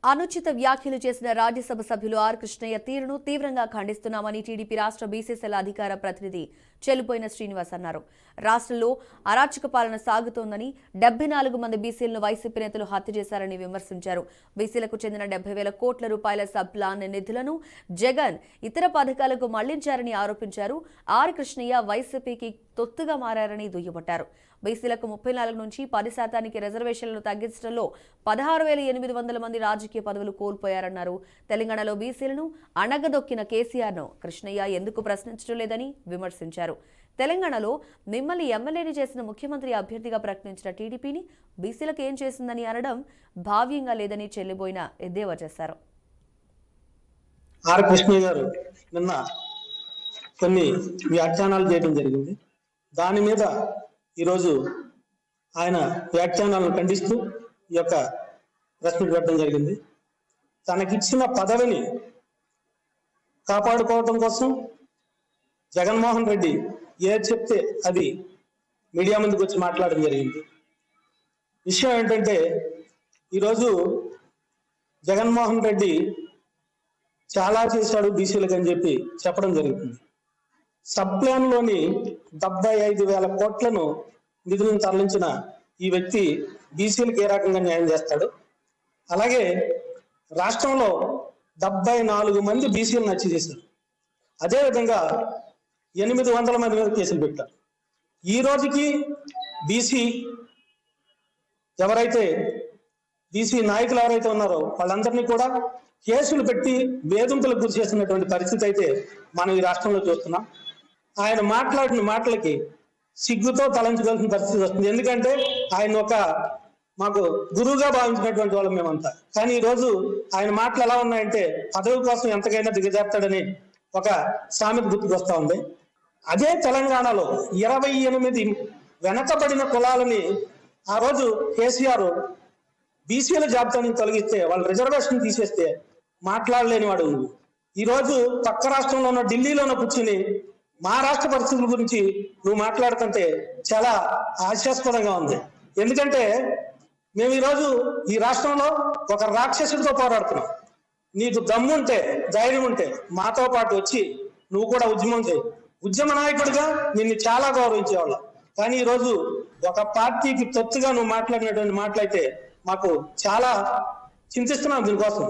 అనుచిత వ్యాఖ్యలు చేసిన రాజ్యసభ సభ్యులు ఆర్ కృష్ణయ్య తీరును తీవ్రంగా ఖండిస్తున్నామని టీడీపీ రాష్ట్ర బీసీసీఎల్ అధికార ప్రతినిధి చెల్లుపోయిన శ్రీనివాస్ అన్నారు. రాష్ట్రంలో అరాచక పాలన సాగుతోందని 74 మంది బీసీలను వైసీపీ నేతలు హత్య చేశారని విమర్శించారు. బీసీలకు చెందిన 70,000 కోట్ల రూపాయల సబ్ ప్లాన్ నిధులను జగన్ ఇతర పథకాలకు మళ్లించారని ఆరోపించారు. ఆర్ కృష్ణయ్య వైసీపీకి తొత్తుగా మారారని దుయ్యబట్టారు. బీసీలకు 34 నుంచి 10% రిజర్వేషన్లను తగ్గించడంలో 16,800 మంది రాజకీయ పదవులు కోల్పోయారన్నారు. తెలంగాణలో బీసీలను అణగదొక్కిన కేసీఆర్ను కృష్ణయ్య ఎందుకు ప్రశ్నించడం లేదని విమర్శించారు. తెలంగాణలో మిమ్మల్ని ఎమ్మెల్యేని చేసిన ముఖ్యమంత్రి అభ్యర్థిగా ప్రకటించిన టీడీపీని బీసీలకు ఏం చేసిందని అనడం భావ్యంగా లేదని చెల్లిబోయిన ఎద్దేవా చేశారు. ఆర్ కృష్ణయ్య గారు నిన్న కొన్ని వ్యాఖ్యానాలు చేయడం జరిగింది. దాని మీద ఈరోజు ఆయన వ్యాఖ్యానాలను ఖండిస్తూ ఈ యొక్క ప్రెస్ మీట్ పెట్టడం జరిగింది. తనకిచ్చిన పదవిని కాపాడుకోవటం కోసం జగన్మోహన్ రెడ్డి ఏది చెప్తే అది మీడియా ముందుకు వచ్చి మాట్లాడడం జరిగింది. విషయం ఏంటంటే ఈరోజు జగన్మోహన్ రెడ్డి చాలా చేశాడు బీసీలకు అని చెప్పి చెప్పడం జరుగుతుంది. సబ్ ప్లాన్ లోని 75,000 కోట్లను నిధులను తరలించిన ఈ వ్యక్తి బీసీలకు ఏ రకంగా న్యాయం చేస్తాడు? అలాగే రాష్ట్రంలో 74 మంది బీసీలను హత్య చేశారు. అదేవిధంగా 800 మంది మీద కేసులు పెట్టారు. ఈ రోజుకి బీసీ నాయకులు ఎవరైతే ఉన్నారో వాళ్ళందరినీ కూడా కేసులు పెట్టి వేధింపులకు గురి చేస్తున్నటువంటి పరిస్థితి అయితే మనం ఈ రాష్ట్రంలో చూస్తున్నాం. ఆయన మాట్లాడిన మాటలకి సిగ్గుతో తలంచుకోవాల్సిన పరిస్థితి వస్తుంది. ఎందుకంటే ఆయన మాకు గురువుగా భావించినటువంటి వాళ్ళం మేమంతా. కానీ ఈ రోజు ఆయన మాటలు ఎలా ఉన్నాయంటే పదవి కోసం ఎంతకైనా దిగజారుతాడని ఒక సామెత గుర్తుకొస్తా ఉంది. అదే తెలంగాణలో 28 వెనకబడిన కులాలని ఆ రోజు కేసీఆర్ బీసీల జాబితాని తొలగిస్తే వాళ్ళ రిజర్వేషన్ తీసేస్తే మాట్లాడలేని వాడు నువ్వు. ఈరోజు పక్క రాష్ట్రంలో ఉన్న ఢిల్లీలో కూర్చుని మా రాష్ట్ర పరిస్థితుల గురించి నువ్వు మాట్లాడుతుంటే చాలా హాస్యాస్పదంగా ఉంది. ఎందుకంటే మేము ఈరోజు ఈ రాష్ట్రంలో ఒక రాక్షసుడితో పోరాడుతున్నాం. నీకు దమ్ముంటే ధైర్యం ఉంటే మాతో పాటు వచ్చి నువ్వు కూడా ఉద్యమం చేయి. ఉద్యమ నాయకుడిగా నిన్ను చాలా గౌరవించేవాళ్ళం. కానీ ఈరోజు ఒక పార్టీకి తొత్తుగా నువ్వు మాట్లాడినటువంటి మాటలైతే మాకు చాలా చింతిస్తున్నాం దీనికోసం.